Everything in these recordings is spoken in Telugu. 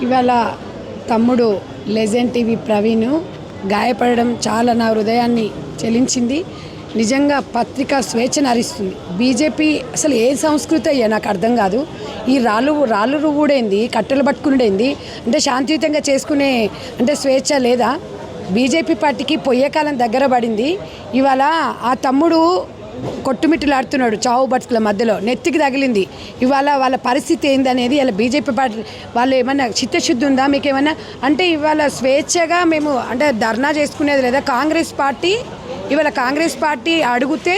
ఇవాళ తమ్ముడు లెజెండ్ టీవీ ప్రవీణ్ గాయపడడం చాలా నా హృదయాన్ని చెలించింది. నిజంగా పత్రిక స్వేచ్ఛను హరిస్తుంది. బీజేపీ అసలు ఏ సంస్కృతి అయ్యా నాకు అర్థం కాదు. ఈ రాళ్ళు రువ్వుడేంది, కట్టెలు పట్టుకునేది అంటే శాంతియుతంగా చేసుకునే అంటే స్వేచ్ఛ లేదా? బీజేపీ పార్టీకి పొయ్యే కాలం దగ్గర పడింది. ఇవాళ ఆ తమ్ముడు కొట్టుమిట్టులాడుతున్నాడు చావు బతుకుల మధ్యలో, నెత్తికి తగిలింది. ఇవాళ వాళ్ళ పరిస్థితి ఏందనేది ఇలా బీజేపీ పార్టీ వాళ్ళు ఏమన్నా చిత్తశుద్ధి ఉందా మీకు ఏమన్నా? అంటే ఇవాళ స్వేచ్ఛగా మేము అంటే ధర్నా చేసుకునేది లేదా? కాంగ్రెస్ పార్టీ అడిగితే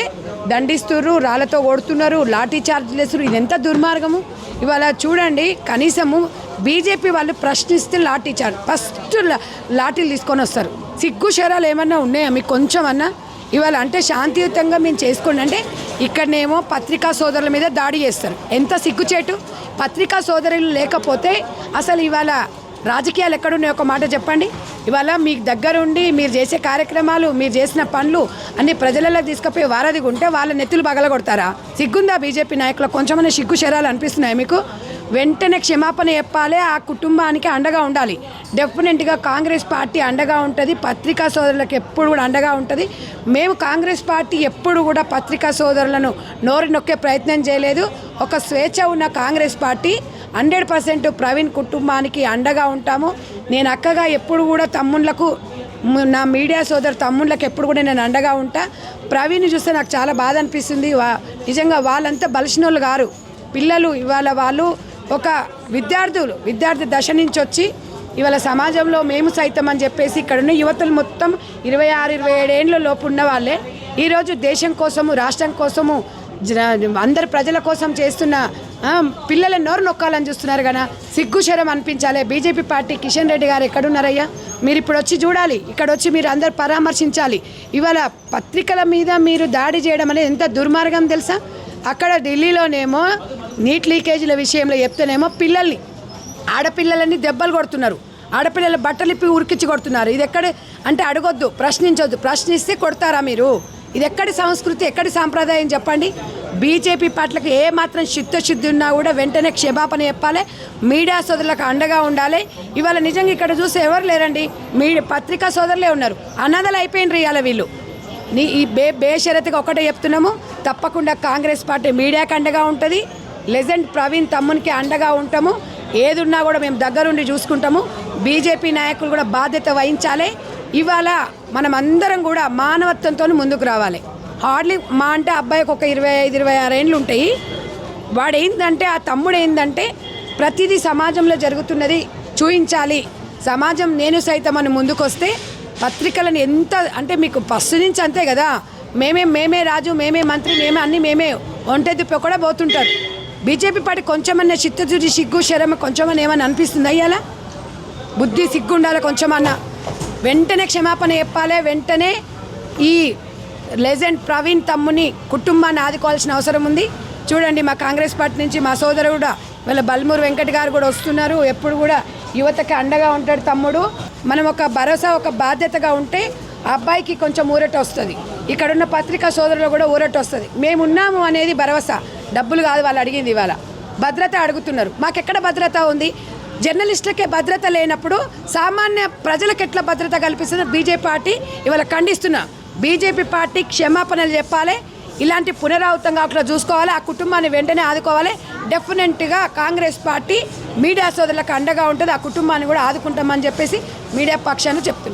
దండిస్తున్నారు, రాళ్ళతో కొడుతున్నారు, లాఠీ చార్జీలు వేస్తున్నారు. ఇది ఎంత దుర్మార్గము! ఇవాళ చూడండి, కనీసము బీజేపీ వాళ్ళు ప్రశ్నిస్తే లాఠీ చార్జ్ ఫస్ట్ లాఠీలు తీసుకొని వస్తారు. సిగ్గు శరాలు ఏమన్నా ఉన్నాయా మీకు కొంచెం అన్నా? ఇవాళ అంటే శాంతియుతంగా మేము చేసుకోండి అంటే ఇక్కడనేమో పత్రికా సోదరుల మీద దాడి చేస్తారు. ఎంత సిగ్గుచేటు! పత్రికా సోదరులు లేకపోతే అసలు ఇవాళ రాజకీయాలు ఎక్కడున్నాయి? ఒక మాట చెప్పండి. ఇవాళ మీకు దగ్గరుండి మీరు చేసే కార్యక్రమాలు, మీరు చేసిన పనులు అన్ని ప్రజలలో తీసుకుపోయి వారధిగా ఉంటే వాళ్ళ నెత్తులు పగలగొడతారా? సిగ్గుందా బీజేపీ నాయకులకు? కొంచెమన్నా సిగ్గు శరాలు అనిపిస్తున్నాయి మీకు? వెంటనే క్షమాపణ చెప్పాలి, ఆ కుటుంబానికి అండగా ఉండాలి. డెఫినెట్గా కాంగ్రెస్ పార్టీ అండగా ఉంటుంది, పత్రికా సోదరులకు ఎప్పుడు కూడా అండగా ఉంటుంది. మేము కాంగ్రెస్ పార్టీ ఎప్పుడు కూడా పత్రికా సోదరులను నోరు నొక్కే ప్రయత్నం చేయలేదు. ఒక స్వేచ్ఛ ఉన్న కాంగ్రెస్ పార్టీ 100% ప్రవీణ్ కుటుంబానికి అండగా ఉంటాము. నేను అక్కగా ఎప్పుడు కూడా తమ్ముళ్ళకు, నా మీడియా సోదరు తమ్ముళ్ళకి ఎప్పుడు కూడా నేను అండగా ఉంటా. ప్రవీణ్ చూస్తే నాకు చాలా బాధ అనిపిస్తుంది. నిజంగా వాళ్ళంతా బలిసిన వాళ్ళు గారు పిల్లలు. ఇవాళ వాళ్ళు ఒక విద్యార్థి దశ నుంచి వచ్చి ఇవాళ సమాజంలో మేము సైతం అని చెప్పేసి ఇక్కడున్న యువతలు మొత్తం 26-27 ఏళ్ళ లోపు ఉన్న వాళ్ళే ఈరోజు దేశం కోసము, రాష్ట్రం కోసము, అందరి ప్రజల కోసం చేస్తున్న పిల్లల నోరు నొక్కాలని చూస్తున్నారు కదా. సిగ్గుశరం అనిపించాలి. బీజేపీ పార్టీ కిషన్ రెడ్డి గారు ఎక్కడున్నారయ్యా? మీరు ఇప్పుడు వచ్చి చూడాలి, ఇక్కడ వచ్చి మీరు అందరు పరామర్శించాలి. ఇవాళ పత్రికల మీద మీరు దాడి చేయడం అనేది ఎంత దుర్మార్గం తెలుసా? అక్కడ ఢిల్లీలోనేమో నీట్ లీకేజీల విషయంలో చెప్తేనేమో ఆడపిల్లలని దెబ్బలు కొడుతున్నారు, ఆడపిల్లల బట్టలు ఇప్పి ఉరికిచ్చి కొడుతున్నారు. ఇది ఎక్కడ అంటే అడగొద్దు, ప్రశ్నించొద్దు. ప్రశ్నిస్తే కొడతారా మీరు? ఇది ఎక్కడి సంస్కృతి, ఎక్కడి సాంప్రదాయం చెప్పండి? బీజేపీ పార్టీలకు ఏ మాత్రం చిత్తశుద్ధి ఉన్నా కూడా వెంటనే క్షమాపణ చెప్పాలి, మీడియా సోదరులకు అండగా ఉండాలి. ఇవాళ నిజంగా ఇక్కడ చూస్తే ఎవరు లేరండి, పత్రికా సోదరులే ఉన్నారు. అనాథలు అయిపోయినరు ఇవాళ వీళ్ళు. ఈ బేషరతుగా ఒకటే చెప్తున్నాము, తప్పకుండా కాంగ్రెస్ పార్టీ మీడియాకి అండగా ఉంటుంది. లెజెండ్ ప్రవీణ్ తమ్మునికి అండగా ఉంటాము. ఏదున్నా కూడా మేము దగ్గరుండి చూసుకుంటాము. బీజేపీ నాయకులు కూడా బాధ్యత వహించాలి. ఇవాళ మనం అందరం కూడా మానవత్వంతో ముందుకు రావాలి. హార్డ్లీ మా అంటే అబ్బాయికి ఒక 25-26 ఏళ్ళు ఉంటాయి. వాడు ఏంటంటే, ఆ తమ్ముడు ఏంటంటే ప్రతిదీ సమాజంలో జరుగుతున్నది చూయించాలి. సమాజం నేను సైతం అని ముందుకొస్తే పత్రికలను ఎంత అంటే మీకు ఫస్ట్ నుంచి అంతే కదా, మేమే రాజు, మేమే మంత్రి, మేమే ఒంటె దుప్ప కూడా పోతుంటారు. బీజేపీ పార్టీ కొంచెమన్నా చిత్తశుద్ధి, సిగ్గు శరమ కొంచెమన్నా ఏమన్నా అనిపిస్తుంది అయ్యాలా? బుద్ధి సిగ్గు ఉండాలి కొంచెమన్నా. వెంటనే క్షమాపణ చెప్పాలి. వెంటనే ఈ లెజెండ్ ప్రవీణ్ తమ్ముని కుటుంబాన్ని ఆదుకోవాల్సిన అవసరం ఉంది. చూడండి, మా కాంగ్రెస్ పార్టీ నుంచి మా సోదరుడు కూడా వీళ్ళ బల్మూరు వెంకట్ గారు కూడా వస్తున్నారు. ఎప్పుడు కూడా యువతకి అండగా ఉంటాడు తమ్ముడు. మనం ఒక భరోసా, ఒక బాధ్యతగా ఉంటే ఆ అబ్బాయికి కొంచెం ఊరట వస్తుంది. ఇక్కడున్న పత్రికా సోదరులు కూడా ఊరట వస్తుంది. మేమున్నాము అనేది భరోసా, డబ్బులు కాదు వాళ్ళు అడిగింది. ఇవాళ భద్రత అడుగుతున్నారు. మాకెక్కడ భద్రత ఉంది? జర్నలిస్టులకే భద్రత లేనప్పుడు సామాన్య ప్రజలకు ఎట్లా భద్రత కల్పిస్తుంది బీజేపీ పార్టీ? ఇవాళ ఖండిస్తున్నా. బీజేపీ పార్టీ క్షమాపణలు చెప్పాలి, ఇలాంటి పునరావృతం కాకుండా చూసుకోవాలి, ఆ కుటుంబాన్ని వెంటనే ఆదుకోవాలి. డెఫినెట్గా కాంగ్రెస్ పార్టీ మీడియా సోదరులకు అండగా ఉంటుంది. ఆ కుటుంబాన్ని కూడా ఆదుకుంటామని చెప్పేసి మీడియా పక్షాన్ని చెప్తున్నాం.